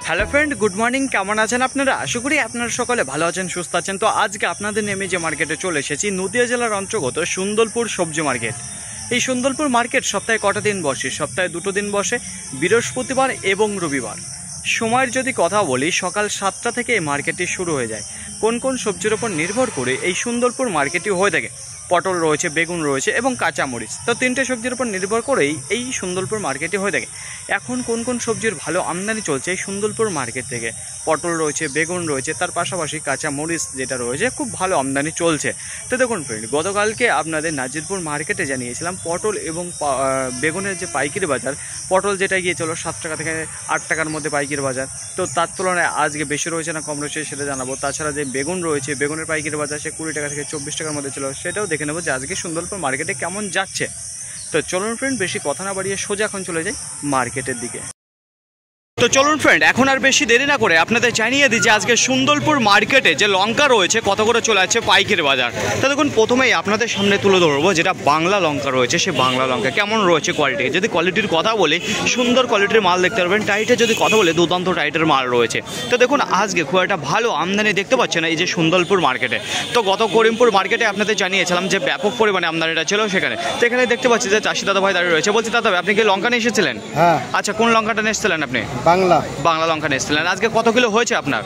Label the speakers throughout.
Speaker 1: Hello friend, good morning. কেমন আছেন আপনারা? আশা করি আপনারা সকলে ভালো আছেন, সুস্থ আছেন। তো আজকে আপনাদের নেমে যে মার্কেটে চলে এসেছি, নদিয়া জেলার অন্তর্গত সুন্দরপুর সবজি মার্কেট। এই সুন্দরপুর মার্কেট সপ্তাহে কটা দিন বসে? সপ্তাহে 2টো দিন বসে, বৃহস্পতিবার এবং রবিবার। সময়ের যদি কথা বলি, সকাল 7টা থেকে এই মার্কেটটি শুরু হয়ে যায়। কোন কোন সবজির ওপর নির্ভর করে এই সুন্দরপুর মার্কেটটি হয়ে থাকে? পটল রয়েছে, বেগুন রয়েছে এবং কাঁচামরিচ। তো 3টে সবজির উপর নির্ভর করেই এই সুন্দরপুর মার্কেটে হয়ে থাকে। এখন কোন কোন সবজির ভালো আমদানি চলছে এই সুন্দরপুর মার্কেট থেকে? পটল রয়েছে, বেগুন রয়েছে, তার পাশাপাশি কাঁচামরিচ যেটা রয়েছে খুব ভালো আমদানি চলছে। তো দেখুন ফ্রেন্ড, গতকালকে আপনাদের নাজিরপুর মার্কেটে জানিয়েছিলাম পটল এবং বেগুনের যে পাইকারি বাজার, পটল যেটা গিয়েছিল 7 টাকা থেকে 8 টাকার মধ্যে পাইকারি বাজার। তো তার তুলনায় আজকে বেশি রয়েছে না কম রয়েছে সেটা জানাবো। তাছাড়া যে বেগুন রয়েছে, বেগুনের পাইকারি বাজার সে 20 টাকা থেকে 24 টাকার মধ্যে ছিল, সেটাও দেখে নেবো যে আজকে সুন্দরপুর মার্কেটে কেমন যাচ্ছে। তো চলুন ফ্রেন্ড, বেশি কথা না বাড়িয়ে সোজা এখন চলে যাই মার্কেটের দিকে। তো চলুন ফ্রেন্ড, এখন আর বেশি দেরি না করে আপনাদের জানিয়ে দিই যে আজকে সুন্দরপুর মার্কেটে যে লঙ্কা রয়েছে কত করে চলে যাচ্ছে পাইকারি বাজার। তো দেখুন, প্রথমেই আপনাদের সামনে তুলে ধরবো যেটা বাংলা লঙ্কা রয়েছে, সে বাংলা লঙ্কা কেমন রয়েছে কোয়ালিটি। যদি কোয়ালিটির কথা বলি, সুন্দর কোয়ালিটির মাল দেখতে পারবেন। টাইটের যদি কথা বলে, দুর্দান্ত টাইটের মাল রয়েছে। তো দেখুন, আজকে খুব একটা ভালো আমদানি দেখতে পাচ্ছেন এই যে সুন্দরপুর মার্কেটে। তো গত করিমপুর মার্কেটে আপনাদের জানিয়েছিলাম যে ব্যাপক পরিমাণে আমদানিটা ছিল সেখানে। তো এখানে দেখতে পাচ্ছি যে চাষি দাদা ভাই দাঁড়িয়ে রয়েছে। বলছি দাদা ভাই, আপনি কি লঙ্কা নিয়ে এসেছিলেন?
Speaker 2: হ্যাঁ।
Speaker 1: আচ্ছা, কোন লঙ্কাটা নিয়ে এসেছিলেন আপনি? বাংলা লঙ্কা নিয়ে এসেছিলেন। আজকে কত কিলো হয়েছে আপনার?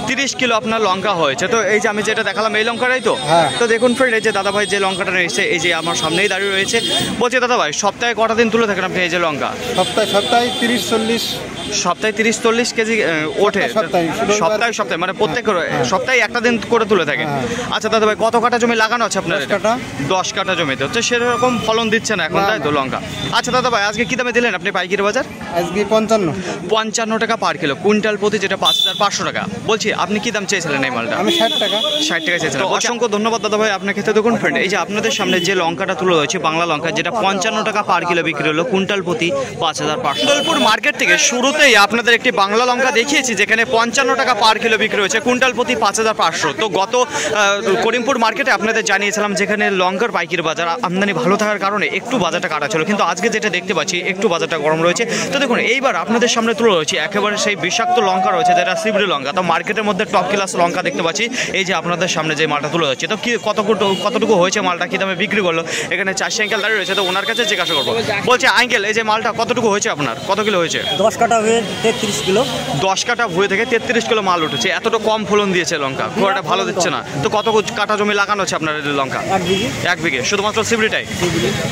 Speaker 1: 30 কিলো আপনার লঙ্কা হয়েছে। তো এই যে আমি যেটা দেখালাম এই লঙ্কাটাই তো?
Speaker 2: হ্যাঁ।
Speaker 1: তো দেখুন ফ্রেন্ড, এই যে দাদা ভাই যে লঙ্কাটা নিয়ে এসেছে, এই যে আমার সামনেই দাঁড়িয়ে রয়েছে। বলছি দাদা ভাই, সপ্তাহে কটা দিন তুলে থাকেন আপনি এই যে লঙ্কা?
Speaker 2: সপ্তাহে 30-40।
Speaker 1: সপ্তাহে 30-40 কেজি ওঠে? সপ্তাহে মানে প্রত্যেক সপ্তাহে একটা দিন করে তুলে থাকেন। আচ্ছা দাদা ভাই, কত কাঠা জমি লাগানো আছে আপনার? 10 কাঠা জমিতে হচ্ছে, সেরকম ফলন দিচ্ছে না এখন, তাই তো লঙ্কা? আচ্ছা দাদা ভাই, আজকে কি দামে দিলেন আপনি পাইকারি বাজার?
Speaker 2: আজকে 55
Speaker 1: টাকা পার কিলো, কুইন্টাল প্রতি, যেটা 5500 টাকা। বলছি আপনি কি দাম চেয়েছিলেন এই মালটা?
Speaker 2: আমি 60 টাকা
Speaker 1: চেয়েছিলেন। অসংখ্য ধন্যবাদ দাদা ভাই আপনাকে। তো দেখুন ফ্রেন্ড, এই যে আপনাদের সামনে যে লঙ্কাটা তুলে রয়েছে বাংলা লঙ্কা, যেটা 55 টাকা পার কিলো বিক্রি হলো, কুইন্টাল প্রতি 5500। সুন্দরপুর মার্কেট থেকে শুরুতেই আপনাদের একটি বাংলা লঙ্কা দেখিয়েছি যেখানে 55 টাকা পার কিলো বিক্রি হয়েছে, কুইন্টাল প্রতি 5500। তো গত করিমপুর মার্কেটে আপনাদের জানিয়েছিলাম যেখানে লঙ্কার পাইকারি বাজার আমদানি ভালো থাকার কারণে একটু বাজারটা কাটা ছিল, কিন্তু আজকে যেটা দেখতে পাচ্ছি একটু বাজারটা গরম রয়েছে। তো দেখুন, এইবার আপনাদের সামনে তুলে রয়েছে একেবারে সেই বিষাক্ত লঙ্কা রয়েছে যেটা সিবড়ি লঙ্কা। তো মার্কেটের মধ্যে টপ ক্লাস লঙ্কা দেখতে পাচ্ছি এই যে আপনাদের সামনে যে মালটা তুলে যাচ্ছে। তো কি কতটুকু হয়েছে মালটা, কি দামে বিক্রি করলো? এখানে চাষি আঙ্কেল দাঁড়িয়ে রয়েছে, তো ওনার কাছে জিজ্ঞাসা করবো। বলছে আঙ্কেল, এই যে মালটা কতটুকু হয়েছে আপনার? কত কিলো হয়েছে?
Speaker 2: 10 কাঠা হয়ে 33 কিলো।
Speaker 1: 10 কাঠা ভুঁই থেকে 33 কিলো মাল উঠেছে। এতটা কম ফলন দিয়েছে লঙ্কা, খুব একটা ভালো দিচ্ছে না। তো কত কাঠা জমি লাগানো আছে আপনার লঙ্কা? 1 বিঘে। শুধুমাত্র সিবড়িটাই?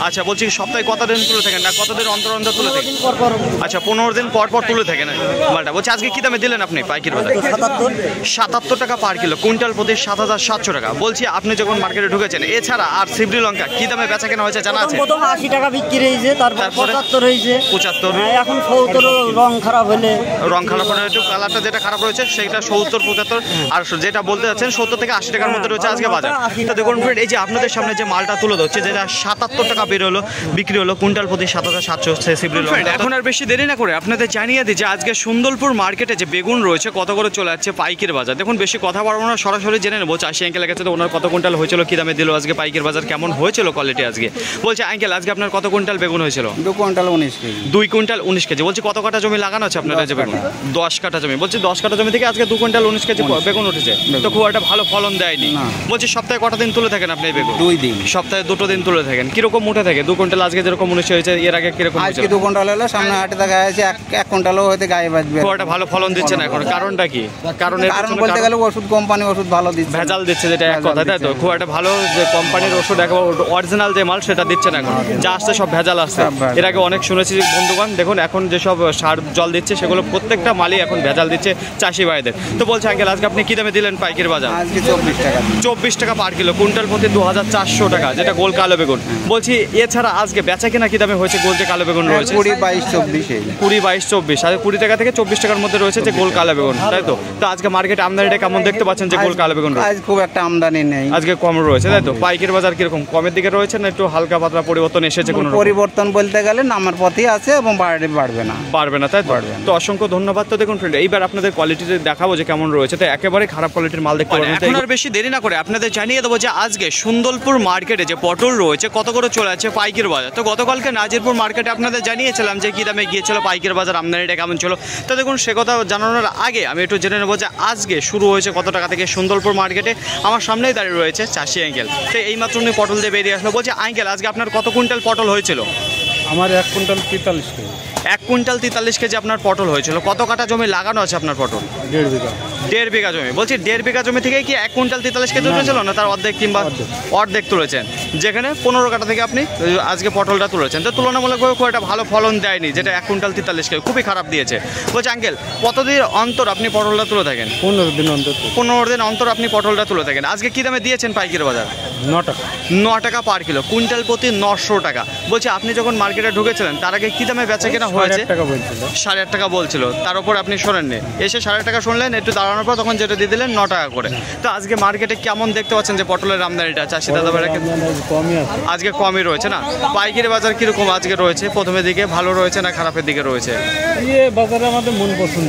Speaker 1: আচ্ছা, বলছি সপ্তাহে কতদিন তুলে থাকেন, না কতদিন অন্তর অন্তর তুলে থাকেন? আচ্ছা, 15 দিন পর পর তুলে থাকেন মালটা। বলছি আজকে কি দামে দিলেন আপনি পাইকারি বাজার? 77 টাকা পার কিলো, কুইন্টাল প্রতি 7700 টাকা। বলছি আপনি যখন মার্কেটে ঢুকেছেন, এছাড়া আর সিবড়ি লঙ্কা কি দামে বেচা কেনা হয়েছে জানা আছে?
Speaker 2: প্রথম 80 টাকা বিক্রি হয়েছে, তারপর 75 হয়েছে,
Speaker 1: 75,
Speaker 2: এখন 70। রং খারাপ হলে
Speaker 1: একটু কালারটা যেটা খারাপ রয়েছে সেটা 70, 75, আর যেটা বলতে যাচ্ছেন 70 থেকে 80 টাকার মধ্যে রয়েছে আজকে বাজার। তো দেখুন ফ্রেন্ড, এই যে আপনাদের সামনে যে মালটা তুলে ধরছে যেটা 77 টাকা বের হলো, বিক্রি হলো কুইন্টাল প্রতি 7700 হচ্ছে সিবড়ি লঙ্কা। এখন আর বেশি দেরি না করে আপনাদের জানিয়ে দিই যে আজকে সুন্দরপুর মার্কেটে যে বেগুন রয়েছে কত করে চলে যাচ্ছে পাইকারি বাজার। দেখুন, বেশি কথা বাড়বো না, সরাসরি জেনে নেবো চাষি আঙ্কেল কাছে। তো ওনার কত কুইন্টাল হয়েছিল, কি দামে দিল আজকে পাইকারি বাজার, কেমন হয়েছিল কোয়ালিটি আজকে। বলছে আঙ্কেল, আজকে আপনার কত কুইন্টাল বেগুন হয়েছিল?
Speaker 2: 2 কুইন্টাল 19 কেজি।
Speaker 1: 2 quintal 19 KG. বলছি কত কাঠা জমি লাগানো আছে আপনার যে বেগুন? 10 কাঠা জমি। বলছি 10 কাঠা জমি থেকে আজকে 2 কুইন্টাল 19 কেজি বেগুন উঠেছে। তো খুব একটা ভালো ফলন দেয়নি। বলছি সপ্তাহে কটা দিন তুলে থাকেন আপনি এই বেগুন?
Speaker 2: 2 দিন।
Speaker 1: সপ্তাহে 2টো দিন তুলে থাকেন। কিরকম উঠে থাকে? 2 কুইন্টাল আজকে যেরকম 19 হয়েছে, এর আগে কিরকম?
Speaker 2: আজকে 2 কুইন্টাল হলো, সামনে হাটে দেখা যাচ্ছে 1 কুইন্টালও হয়তো গায়ে বাজবে।
Speaker 1: খুব একটা ভালো ফলন দিচ্ছে না এখন, কারণটা কি? কারণ
Speaker 2: বলতে গেলে ওষুধ কোম্পানি ওষুধ ভালো দিচ্ছে,
Speaker 1: ভেজাল দিচ্ছে, যেটা এক কথা, তাই তো? খুব একটা ভালো যে কোম্পানির ওষুধ অরিজিনাল যে মাল সেটা দিচ্ছে না এখন, যা আসছে সব ভেজাল আসছে। এর আগে অনেক শুনেছি বন্ধুগণ, দেখুন এখন যেসব সার জল দিচ্ছে সেগুলো প্রত্যেকটা মালই এখন ভেজাল দিচ্ছে চাষি ভাইদের। তো বলছে আঙ্কেল, আজকে আপনি কি দামে দিলেন পাইকারি বাজার?
Speaker 2: আজকে 24 টাকা।
Speaker 1: 24 টাকা পার কিলো, কুইন্টাল প্রতি 2400 টাকা, যেটা গোল কালো বেগুন। বলছি এছাড়া আজকে বেচা কেনা কি দামে হয়েছে গোল যে কালো বেগুন রয়েছে?
Speaker 2: 20, 22, 24।
Speaker 1: 20, 22, 24, আর 20 টাকা থেকে 24 টাকার মধ্যে রয়েছে যে গোল কালো বেগুন, তাই তো? তো আজকে মার্কেটে আমদানিটা কেমন দেখতে পাচ্ছেন যে গোল কালো বেগুন?
Speaker 2: আজ খুব একটা আমদানি নেই,
Speaker 1: আজকে কম রয়েছে, তাই তো? পাইকারি বাজার কিরকম, কমের দিকে রয়েছে না একটু হালকা পাতলা পরিবর্তন এসেছে? কোনো
Speaker 2: পরিবর্তন বলতে গেলে নামার পথে আছে এবং বাড়বে না, তাই
Speaker 1: তো অসংখ্য ধন্যবাদ। তো দেখুন ফ্রেন্ড, এইবার আপনাদের কোয়ালিটিতে দেখাবো যে কেমন রয়েছে। তো একেবারে খারাপ কোয়ালিটির মাল দেখতে পাবেন। এখন আর বেশি দেরি না করে আপনাদের জানিয়ে দেবো যে আজকে সুন্দরপুর মার্কেটে যে পটল রয়েছে কত করে চলে যাচ্ছে পাইকারি বাজার। তো গতকালকে নাজিরপুর মার্কেটে আপনাদের জানিয়েছিলাম যে কি দামে গিয়েছিল পাইকারি পাইকারি বাজার আমদানিটা কেমন ছিল। তো দেখুন সে কথা জানানোর আগে আমি একটু জেনে নেবো যে আজকে শুরু হয়েছে কত টাকা থেকে সুন্দরপুর মার্কেটে। আমার সামনেই দাঁড়িয়ে রয়েছে চাষি আঙ্কেল, তো এইমাত্র উনি পটল দিয়ে বেরিয়ে আসলো। বলছে আঙ্কেল আজকে আপনার কত কুইন্টাল পটল হয়েছিল?
Speaker 3: আমার 1 কুইন্টাল 43 কেজি।
Speaker 1: 1 কুইন্টাল 43 কেজি আপনার পটল হয়েছিল। কত কাঠা জমি লাগানো আছে আপনার পটল?
Speaker 3: 1.5 বিঘা।
Speaker 1: 1.5 বিঘা জমি। বলছি 1.5 বিঘা জমি থেকে কি 1 কুইন্টাল 43 কেজি তুলেছিল না তার অর্ধেক কিংবা অর্ধেক তুলেছেন, যেখানে 15 কাঠা থেকে আপনি আজকে পটলটা তুলেছেন। তো তুলনামূলকভাবে খুব একটা ভালো ফলন দেয়নি, যেটা 1 কুইন্টাল 43 কেজি খুবই খারাপ দিয়েছে। বলছি আঙ্কেল কতদিন অন্তর আপনি পটলটা তুলে থাকেন?
Speaker 3: 15 দিন অন্তর।
Speaker 1: 15 দিন অন্তর আপনি পটলটা তুলে থাকেন। আজকে কি দামে দিয়েছেন পাইকারি বাজার?
Speaker 3: 9 টাকা।
Speaker 1: 9 টাকা পার কিলো, কুইন্টাল প্রতি 900 টাকা। বলছি আপনি যখন মার্কেটে ঢুকেছিলেন তার আগে কি দামে বেচা কেনা হয়েছে?
Speaker 3: 8 টাকা বলছিল।
Speaker 1: 8.5 টাকা বলছিল, তার উপর আপনি শোনেননি, এসে 8.5 টাকা শুনলেন, একটু দাঁড়ানোর পর তখন যেটা দিয়ে দিলেন 9 টাকা করে। তো আজকে মার্কেটে কেমন দেখতে পাচ্ছেন যে পটলের আমদানিটা চাষি দাদা ভাইরা?
Speaker 3: কমই আছে।
Speaker 1: আজকে কমই রয়েছে না? পাইকারি বাজার কিরকম আজকে রয়েছে? প্রথমের দিকে ভালো রয়েছে না খারাপের দিকে রয়েছে?
Speaker 3: এই বাজারে আমাদের মন পছন্দ।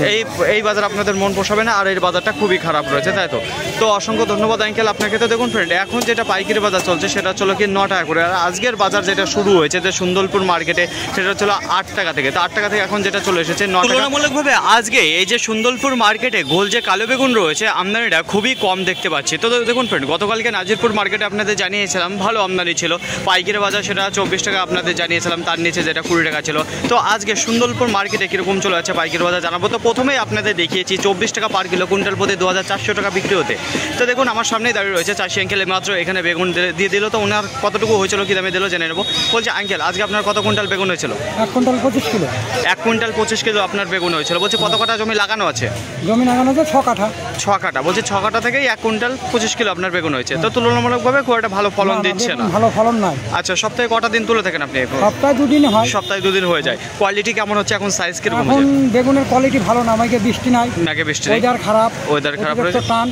Speaker 1: এই বাজার আপনাদের মন পোষাবে না, আর এই বাজারটা খুবই খারাপ রয়েছে, তাই তো? তো অসংখ্য ধন্যবাদ আঙ্কেল আপনাকে। তো দেখুন ফ্রেন্ড, এখন যেটা পাইকারি বাজার চলছে সেটা চলো কি 9 টাকা করে, আর আজকের বাজার যেটা শুরু হয়েছে যে সুন্দরপুর মার্কেটে সেটা ছিল 8 টাকা থেকে। তো 8 টাকা থেকে এখন যেটা চলে এসেছে 9 টাকা। তুলনামূলকভাবে আজকে এই যে সুন্দরপুর মার্কেটে গোল যে কালো বেগুন রয়েছে আমদানিটা খুবই কম দেখতে পাচ্ছি। তো দেখুন ফ্রেন্ড, গতকালকে নাজিরপুর মার্কেটে আপনাদের জানিয়েছিলাম ভালো আমদানি ছিল, পাইকারি বাজার সেটা 24 টাকা আপনাদের জানিয়েছিলাম, তার নিচে যেটা 20 টাকা ছিল। তো আজকে সুন্দরপুর মার্কেটে কীরকম চলে আছে পাইকারি বাজার জানাবো। তো প্রথমেই আপনাদের দেখিয়েছি 24 টাকা পার কিলো, কুইন্টাল প্রতি 2400 টাকা বিক্রি হতে। তো দেখুন আমার সামনেই দাঁড়িয়ে রয়েছে চাষি আঙ্কেল, মাত্র এখানে বেগুন দিয়ে দিল। তো ওনার কতটুকু হয়েছিল, কী দামে দিল জেনে নেবো। বলছে আঙ্কেল আজকে আপনার কত কুইন্টাল বেগুন হয়েছিল?
Speaker 3: 1 কুইন্টাল 25 কিলো।
Speaker 1: 1 কুইন্টাল 25 কিলো আপনার বেগুন হয়েছিল। বলছে কত কাঠা জমি লাগানো আছে?
Speaker 3: জমি লাগানো আছে 6 কাঠা।
Speaker 1: 6 কাঠা। বলছে 6 কাঠা থেকেই 1 কুইন্টাল 25 কিলো আপনার বেগুন হয়েছে। তো তুলনামূলকভাবে খুব একটা ভালো ফলন দিচ্ছে না।
Speaker 3: ভালো ফলন নাই।
Speaker 1: আচ্ছা, সপ্তাহে কটা দিন তুলে থাকেন আপনি?
Speaker 3: সপ্তাহে 2 দিন হয়।
Speaker 1: সপ্তাহে 2 দিন হয়ে যায়। কোয়ালিটি কেমন হচ্ছে এখন? সাইজ কিরকম
Speaker 3: এখন
Speaker 1: হচ্ছে?
Speaker 3: বেগুনের কোয়ালিটি ভালো না, আমাকে বৃষ্টি নাই,
Speaker 1: নাকি বৃষ্টি নেই,
Speaker 3: ওয়েদার খারাপ।
Speaker 1: ওয়েদার খারাপ রয়েছে,
Speaker 3: টান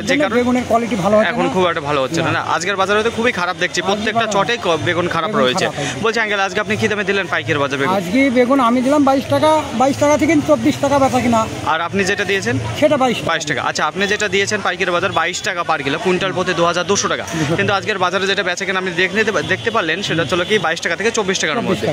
Speaker 1: যে কারণে
Speaker 3: বেগুনের কোয়ালিটি ভালো হচ্ছে
Speaker 1: এখন
Speaker 3: না।
Speaker 1: খুব একটা ভালো হচ্ছে না। আজকের বাজারে তো খুবই খারাপ দেখছি, প্রত্যেকটা চটেই বেগুন খারাপ রয়েছে। বলছে আঙ্কেল আজকে আপনি কি দামে দিলেন পাইকারি বাজার বেগুন?
Speaker 3: আজকে বেগুন আমি দিলাম 22 টাকা, 22 টাকা থেকে 24 টাকা বেচা কিনা।
Speaker 1: আর আপনি যেটা দিয়েছেন
Speaker 3: সেটা 22
Speaker 1: টাকা। আচ্ছা, আপনি যেটা দিয়েছেন পাইকারি বাজার 22 টাকা পার কিলো, কুইন্টাল প্রতি 2200 টাকা। কিন্তু আজকের বাজারে যেটা বেচা কেনা আপনি দেখতে পারলেন সেটা চলো কি 22 টাকা থেকে 24 টাকার মধ্যে।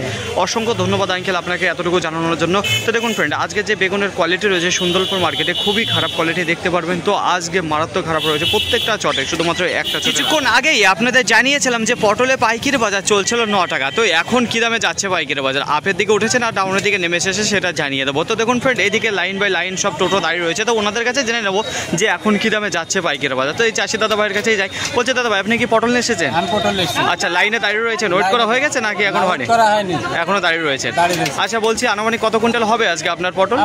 Speaker 1: অসংখ্য ধন্যবাদ আঙ্কেল আপনাকে এতটুকু জানানোর জন্য। তো দেখুন ফ্রেন্ড, আজকে যে বেগুনের কোয়ালিটি রয়েছে সুন্দরপুর মার্কেটে খুবই খারাপ কোয়ালিটি দেখতে পারবেন। তো আজকে মারাত্মক খারাপ রয়েছে প্রত্যেকটা চটে, শুধুমাত্র একটা চটে। কিছুক্ষণ আগেই আপনাদের জানিয়েছিলাম যে পটলে পাইকারি বাজার চলছিল 9 টাকা। তো এখন কি দামে যাচ্ছে পাইকারি বাজার? আপের দিকে উঠেছে না ডাউনের দিকে নেমে এসেছে সেটা জানিয়ে দেবো। তো দেখুন ফ্রেন্ড, এইদিকে লাইন বাই লাইন সব টোটো দাঁড়িয়ে রয়েছে, তো ওনাদের কাছে জেনে নেবো যে এখন কি দামে যাচ্ছে পাইকারি বাজার। তো এই চাষি দাদা ভাইয়ের কাছেই যাই। বলছে দাদা ভাই আপনি কি পটল নিয়ে এসেছেন? আচ্ছা, লাইনে দাঁড়িয়ে রয়েছেন, ওয়েট করা হয়ে গেছে নাকি এখন হয়নি? এখনো দাঁড়িয়ে রয়েছে। আচ্ছা, বলছি আনুমানিক কত কুইন্টাল হবে আজকে আপনার পটল?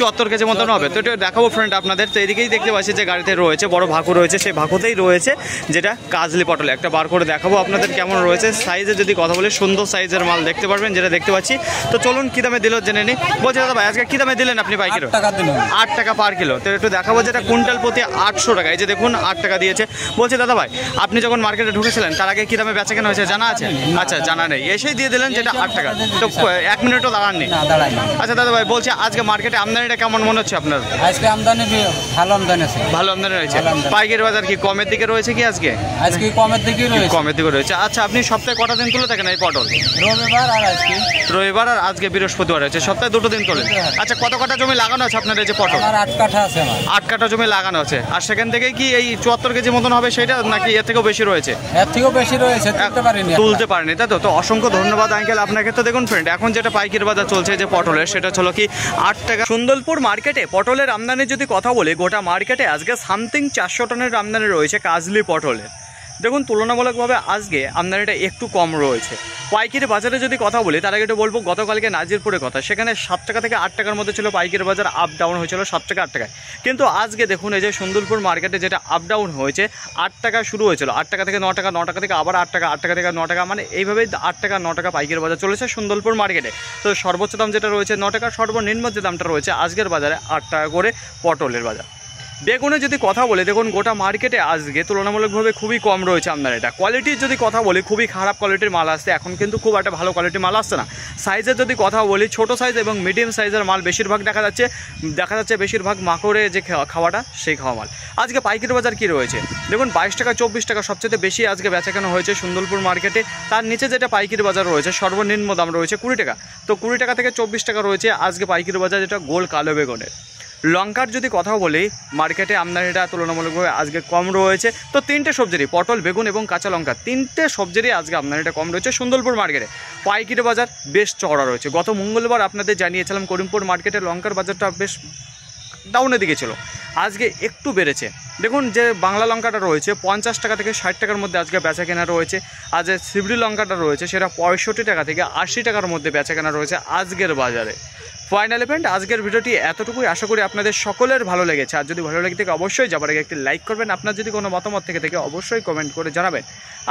Speaker 1: 74 কেজি মতন হবে। তো এটা দেখাবো ফ্রেন্ড আপনাদের। তো এদিকেই দেখতে পাচ্ছি যে গাড়িতে রয়েছে বড় ভাকু রয়েছে, সেই ভাকুতেই রয়েছে যেটা কাজলি পটল। একটা বার করে দেখাবো আপনাদের কেমন রয়েছে। সাইজে যদি কথা বলি সুন্দর সাইজের মাল দেখতে পারবেন যেটা দেখতে পাচ্ছি। তো চলুন কি দামে দিল জেনে নিই। বলছে দাদা ভাই আজকে কি দামে দিলেন আপনি পাইকারি? 8 টাকা পার কিলো। তো একটু দেখাবো যেটা কুইন্টাল প্রতি 800 টাকা। এই যে দেখুন 8 টাকা দিয়েছে। বলছে দাদা ভাই আপনি যখন মার্কেটে ঢুকেছিলেন তার আগে কি দামে বেচা কেনা হয়েছে জানা আছে? আচ্ছা, জানা নেই, এসেই দিয়ে দিলেন যেটা 8 টাকা। তো 1 মিনিটও দাঁড়াননি? আচ্ছা দাদা ভাই, বলছে আজকে মার্কেটে আমদানিটা কেমন মনে হচ্ছে আপনার?
Speaker 4: আজকে আমদানি ভালো আমদানি আছে।
Speaker 1: ভালো আমদানি রয়েছে। পাইকারি বাজার কি কমের দিকে রয়েছে কি আজকে?
Speaker 4: আজকে কমের দিকেই রয়েছে।
Speaker 1: কমের দিকে রয়েছে। আচ্ছা, আপনি সপ্তাহে কটা দিন তুলে থাকেন এই পটল?
Speaker 4: রবিবার আর আজকে।
Speaker 1: রবিবার আর আজকে বৃহস্পতিবার রয়েছে, সপ্তাহে 2 দিন তোলেন। আচ্ছা, কত কাঠা জমি লাগানো আছে আপনার এই যে পটল?
Speaker 4: আমার 8 কাঠা আছে।
Speaker 1: 8 কাঠা জমি লাগানো আছে। আর সেখান থেকে কি এই 74 কেজি মতন হবে সেটা, নাকি এর থেকেও বেশি রয়েছে?
Speaker 4: এর থেকেও বেশি রয়েছে,
Speaker 1: তুলতে পারেনি, তাই তো? তো অসংখ্য ধন্যবাদ আঙ্কেল আপনাকে। তো দেখুন ফ্রেন্ড, এখন যেটা পাইকারি বাজার চলছে যে পটলের সেটা হলো কি 8 টাকা। সুন্দরপুর মার্কেটে পটলের আমদানির যদি কথা বলি, গোটা মার্কেটে আজকে সামথিং 400 টনের আমদানি রয়েছে কাজলি পটলের। দেখুন তুলনামূলকভাবে আজকে আমদানিটা একটু কম রয়েছে। পাইকারি বাজারে যদি কথা বলি তার আগে একটু বলবো গতকালকে নাজিরপুরের কথা, সেখানে 7 টাকা থেকে 8 টাকার মধ্যে ছিল পাইকারি বাজার, আপ ডাউন হয়েছিল 7 টাকা 8 টাকায়। কিন্তু আজকে দেখুন এই যে সুন্দরপুর মার্কেটে যেটা আপ ডাউন হয়েছে, 8 টাকা শুরু হয়েছিল, 8 টাকা থেকে 9 টাকা, 9 টাকা থেকে আবার 8 টাকা, 8 টাকা থেকে 9 টাকা, মানে এইভাবেই 8 টাকা 9 টাকা পাইকারি বাজার চলেছে সুন্দরপুর মার্কেটে। তো সর্বোচ্চ দাম যেটা রয়েছে 9 টাকা, সর্বনিম্ন যে দামটা রয়েছে আজকের বাজারে 8 টাকা করে পটলের বাজার। বেগুনে যদি কথা বলি, দেখুন গোটা মার্কেটে আজকে তুলনামূলকভাবে খুবই কম রয়েছে আমদানিটা। কোয়ালিটির যদি কথা বলি, খুবই খারাপ কোয়ালিটির মাল আসছে, এখন কিন্তু খুব একটা ভালো কোয়ালিটির মাল আসছে না। সাইজের যদি কথা বলি, ছোট সাইজ এবং মিডিয়াম সাইজের মাল বেশিরভাগ দেখা যাচ্ছে বেশিরভাগ মাকড়ে যে খাওয়াটা সেই খাওয়া মাল। আজকে পাইকারি বাজার কি রয়েছে দেখুন, 22 টাকা 24 টাকা সবচেয়ে বেশি আজকে বেচাকেনা হয়েছে সুন্দরপুর মার্কেটে। তার নিচে যেটা পাইকারি বাজার রয়েছে সর্বনিম্ন দাম রয়েছে 20 টাকা। তো 20 টাকা থেকে 24 টাকা রয়েছে আজকে পাইকারি বাজার, যেটা গোল কালো বেগুনের। লঙ্কার যদি কথা বলি, মার্কেটে আমদানিটা তুলনামূলকভাবে আজকে কম রয়েছে। তো তিনটে সবজিরই, পটল, বেগুন এবং কাঁচা লঙ্কা, তিনটে সবজিরই আজকে আমদানিটা কম রয়েছে সুন্দরপুর মার্কেটে। পাইকারি বাজার বেশ চড়া রয়েছে। গত মঙ্গলবার আপনাদের জানিয়েছিলাম করিমপুর মার্কেটে লঙ্কার বাজারটা বেশ ডাউনের দিকে ছিল, আজকে একটু বেড়েছে। দেখুন যে বাংলা লঙ্কাটা রয়েছে 50 টাকা থেকে 60 টাকার মধ্যে আজকে বেচা কেনা রয়েছে। আর যে শিবড়ি লঙ্কাটা রয়েছে সেটা 65 টাকা থেকে 80 টাকার মধ্যে বেচা কেনা রয়েছে আজকের বাজারে। ফাইনালি ফ্রেন্ড, আজকের ভিডিওটি এতটুকুই। আশা করি আপনাদের সকলের ভালো লেগেছে। আর যদি ভালো লেগে থাকে অবশ্যই যাবার আগে একটি লাইক করবেন। আপনার যদি কোনো মতামত থেকে অবশ্যই কমেন্ট করে জানাবেন।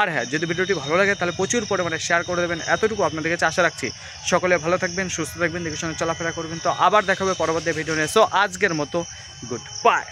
Speaker 1: আর হ্যাঁ, যদি ভিডিওটি ভালো লাগে তাহলে প্রচুর পরিমাণে শেয়ার করে দেবেন। এতটুকু আপনাদের কাছে আশা রাখছি। সকলে ভালো থাকবেন, সুস্থ থাকবেন, দেখে শুনে চলাফেরা করবেন। তো আবার দেখা হবে পরবর্তী ভিডিও নিয়ে। সো আজকের মতো গুড বাই।